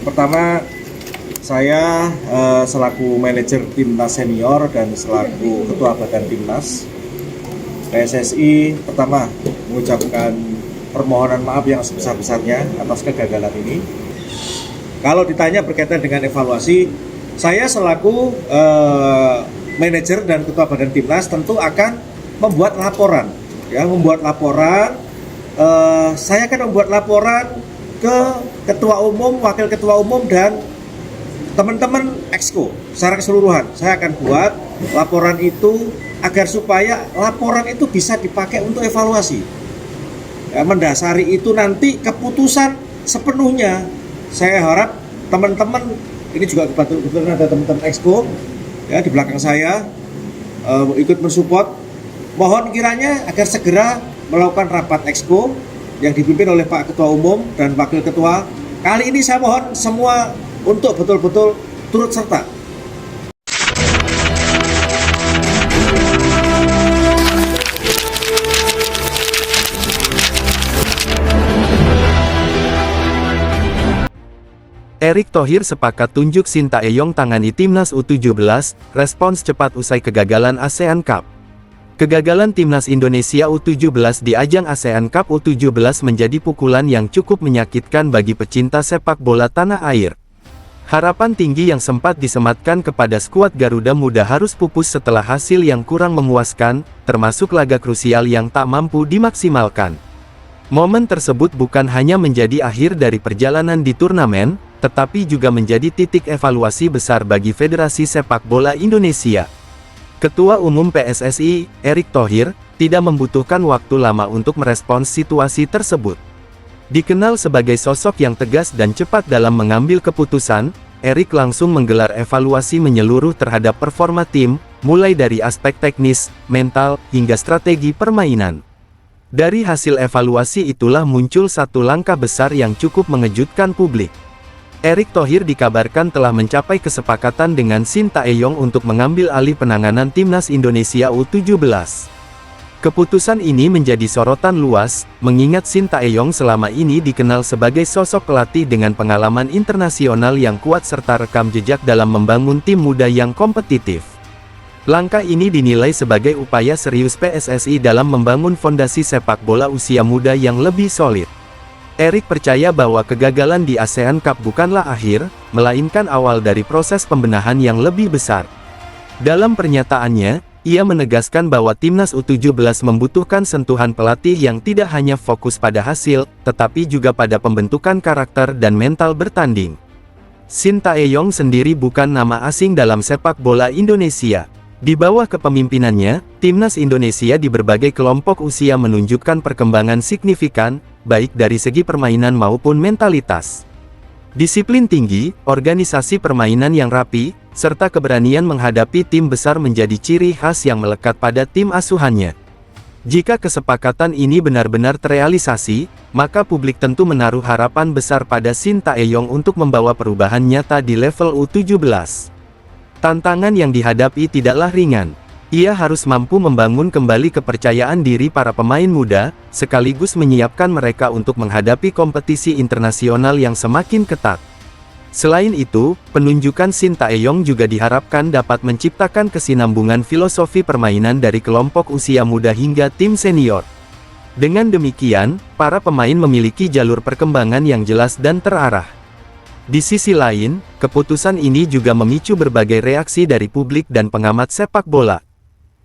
Pertama, saya selaku manajer timnas senior dan selaku ketua badan timnas PSSI, pertama mengucapkan permohonan maaf yang sebesar-besarnya atas kegagalan ini. Kalau ditanya berkaitan dengan evaluasi, saya selaku manajer dan ketua badan timnas tentu akan membuat laporan, saya akan membuat laporan ke ketua umum, wakil ketua umum, dan teman-teman Exco secara keseluruhan. Saya akan buat laporan itu agar supaya laporan itu bisa dipakai untuk evaluasi. Mendasari itu nanti keputusan sepenuhnya. Saya harap teman-teman, ini juga kebetulan ada teman-teman Exco di belakang saya ikut mensupport. Mohon kiranya agar segera melakukan rapat Exco yang dipimpin oleh Pak Ketua Umum dan Wakil Ketua. Kali ini saya mohon semua untuk betul-betul turut serta. Erick Thohir sepakat tunjuk Sintayong tangani Timnas U17, respons cepat usai kegagalan ASEAN Cup. Kegagalan Timnas Indonesia U17 di ajang ASEAN Cup U17 menjadi pukulan yang cukup menyakitkan bagi pecinta sepak bola tanah air. Harapan tinggi yang sempat disematkan kepada skuad Garuda Muda harus pupus setelah hasil yang kurang memuaskan, termasuk laga krusial yang tak mampu dimaksimalkan. Momen tersebut bukan hanya menjadi akhir dari perjalanan di turnamen, tetapi juga menjadi titik evaluasi besar bagi Federasi Sepak Bola Indonesia. Ketua Umum PSSI, Erick Thohir, tidak membutuhkan waktu lama untuk merespons situasi tersebut. Dikenal sebagai sosok yang tegas dan cepat dalam mengambil keputusan, Erick langsung menggelar evaluasi menyeluruh terhadap performa tim, mulai dari aspek teknis, mental, hingga strategi permainan. Dari hasil evaluasi itulah muncul satu langkah besar yang cukup mengejutkan publik. Erick Thohir dikabarkan telah mencapai kesepakatan dengan Sintayong untuk mengambil alih penanganan Timnas Indonesia U17. Keputusan ini menjadi sorotan luas, mengingat Sintayong selama ini dikenal sebagai sosok pelatih dengan pengalaman internasional yang kuat serta rekam jejak dalam membangun tim muda yang kompetitif. Langkah ini dinilai sebagai upaya serius PSSI dalam membangun fondasi sepak bola usia muda yang lebih solid. Erick percaya bahwa kegagalan di ASEAN Cup bukanlah akhir, melainkan awal dari proses pembenahan yang lebih besar. Dalam pernyataannya, ia menegaskan bahwa Timnas U17 membutuhkan sentuhan pelatih yang tidak hanya fokus pada hasil, tetapi juga pada pembentukan karakter dan mental bertanding. Sintayong sendiri bukan nama asing dalam sepak bola Indonesia. Di bawah kepemimpinannya, Timnas Indonesia di berbagai kelompok usia menunjukkan perkembangan signifikan, baik dari segi permainan maupun mentalitas. Disiplin tinggi, organisasi permainan yang rapi, serta keberanian menghadapi tim besar menjadi ciri khas yang melekat pada tim asuhannya. Jika kesepakatan ini benar-benar terrealisasi, maka publik tentu menaruh harapan besar pada Sintayong untuk membawa perubahan nyata di level U17. Tantangan yang dihadapi tidaklah ringan. Ia harus mampu membangun kembali kepercayaan diri para pemain muda, sekaligus menyiapkan mereka untuk menghadapi kompetisi internasional yang semakin ketat. Selain itu, penunjukan Sintayong juga diharapkan dapat menciptakan kesinambungan filosofi permainan dari kelompok usia muda hingga tim senior. Dengan demikian, para pemain memiliki jalur perkembangan yang jelas dan terarah. Di sisi lain, keputusan ini juga memicu berbagai reaksi dari publik dan pengamat sepak bola.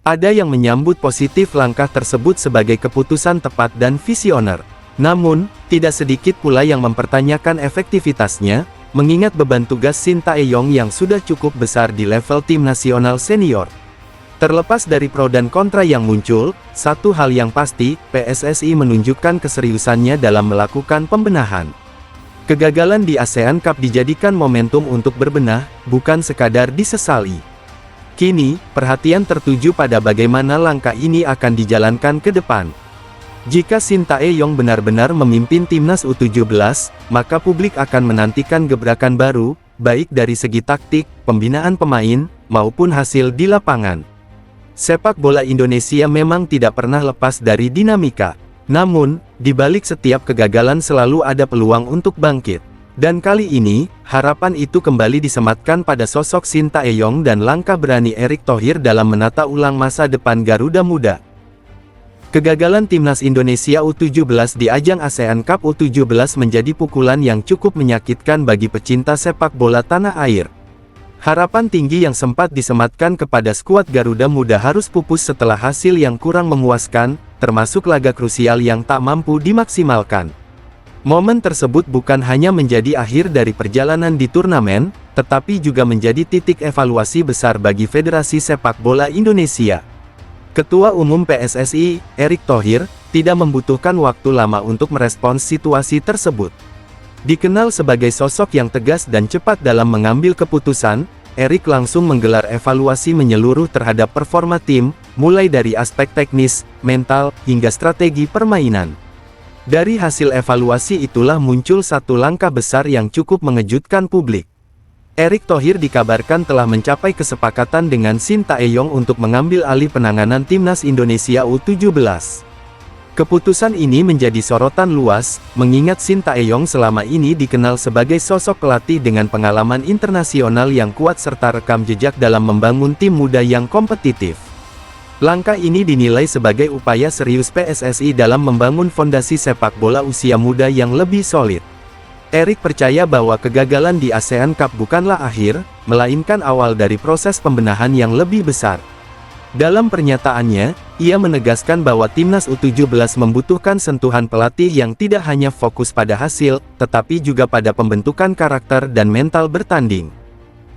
Ada yang menyambut positif langkah tersebut sebagai keputusan tepat dan visioner. Namun, tidak sedikit pula yang mempertanyakan efektivitasnya, mengingat beban tugas Sintayong yang sudah cukup besar di level tim nasional senior. Terlepas dari pro dan kontra yang muncul, satu hal yang pasti, PSSI menunjukkan keseriusannya dalam melakukan pembenahan. Kegagalan di ASEAN Cup dijadikan momentum untuk berbenah, bukan sekadar disesali. Kini, perhatian tertuju pada bagaimana langkah ini akan dijalankan ke depan. Jika Sintayong benar-benar memimpin Timnas U17, maka publik akan menantikan gebrakan baru, baik dari segi taktik, pembinaan pemain, maupun hasil di lapangan. Sepak bola Indonesia memang tidak pernah lepas dari dinamika. Namun, di balik setiap kegagalan selalu ada peluang untuk bangkit. Dan kali ini, harapan itu kembali disematkan pada sosok Sintayong dan langkah berani Erick Thohir dalam menata ulang masa depan Garuda Muda. Kegagalan Timnas Indonesia U17 di ajang ASEAN Cup U17 menjadi pukulan yang cukup menyakitkan bagi pecinta sepak bola tanah air. Harapan tinggi yang sempat disematkan kepada skuad Garuda Muda harus pupus setelah hasil yang kurang memuaskan, termasuk laga krusial yang tak mampu dimaksimalkan. Momen tersebut bukan hanya menjadi akhir dari perjalanan di turnamen, tetapi juga menjadi titik evaluasi besar bagi Federasi Sepak Bola Indonesia. Ketua Umum PSSI, Erick Thohir, tidak membutuhkan waktu lama untuk merespons situasi tersebut. Dikenal sebagai sosok yang tegas dan cepat dalam mengambil keputusan, Erick langsung menggelar evaluasi menyeluruh terhadap performa tim, mulai dari aspek teknis, mental, hingga strategi permainan. Dari hasil evaluasi itulah muncul satu langkah besar yang cukup mengejutkan publik. Erick Thohir dikabarkan telah mencapai kesepakatan dengan Sintayong untuk mengambil alih penanganan Timnas Indonesia U17. Keputusan ini menjadi sorotan luas, mengingat Sintayong selama ini dikenal sebagai sosok pelatih dengan pengalaman internasional yang kuat serta rekam jejak dalam membangun tim muda yang kompetitif. Langkah ini dinilai sebagai upaya serius PSSI dalam membangun fondasi sepak bola usia muda yang lebih solid. Erick percaya bahwa kegagalan di ASEAN Cup bukanlah akhir, melainkan awal dari proses pembenahan yang lebih besar. Dalam pernyataannya, ia menegaskan bahwa Timnas U17 membutuhkan sentuhan pelatih yang tidak hanya fokus pada hasil, tetapi juga pada pembentukan karakter dan mental bertanding.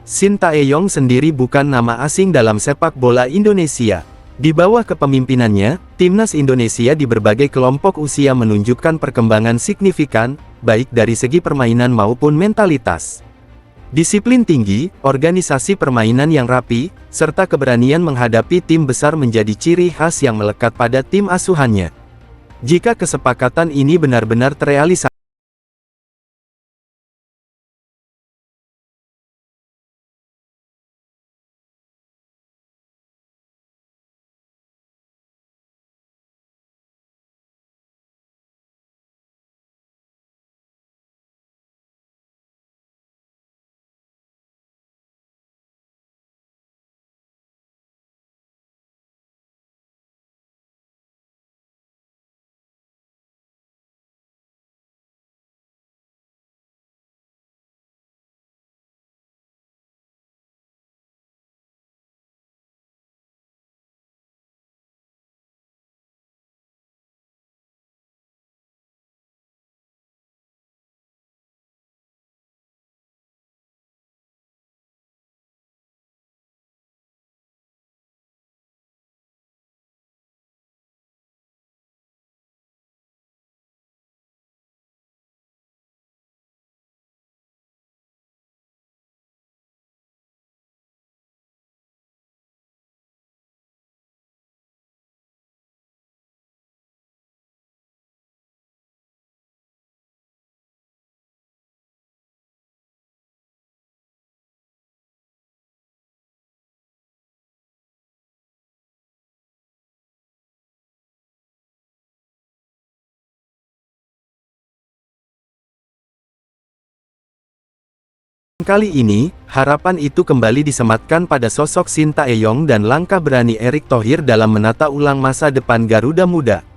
Sintayong sendiri bukan nama asing dalam sepak bola Indonesia. Di bawah kepemimpinannya, Timnas Indonesia di berbagai kelompok usia menunjukkan perkembangan signifikan, baik dari segi permainan maupun mentalitas. Disiplin tinggi, organisasi permainan yang rapi, serta keberanian menghadapi tim besar menjadi ciri khas yang melekat pada tim asuhannya. Jika kesepakatan ini benar-benar terrealisasi, kali ini, harapan itu kembali disematkan pada sosok Sintayong dan langkah berani Erick Thohir dalam menata ulang masa depan Garuda Muda.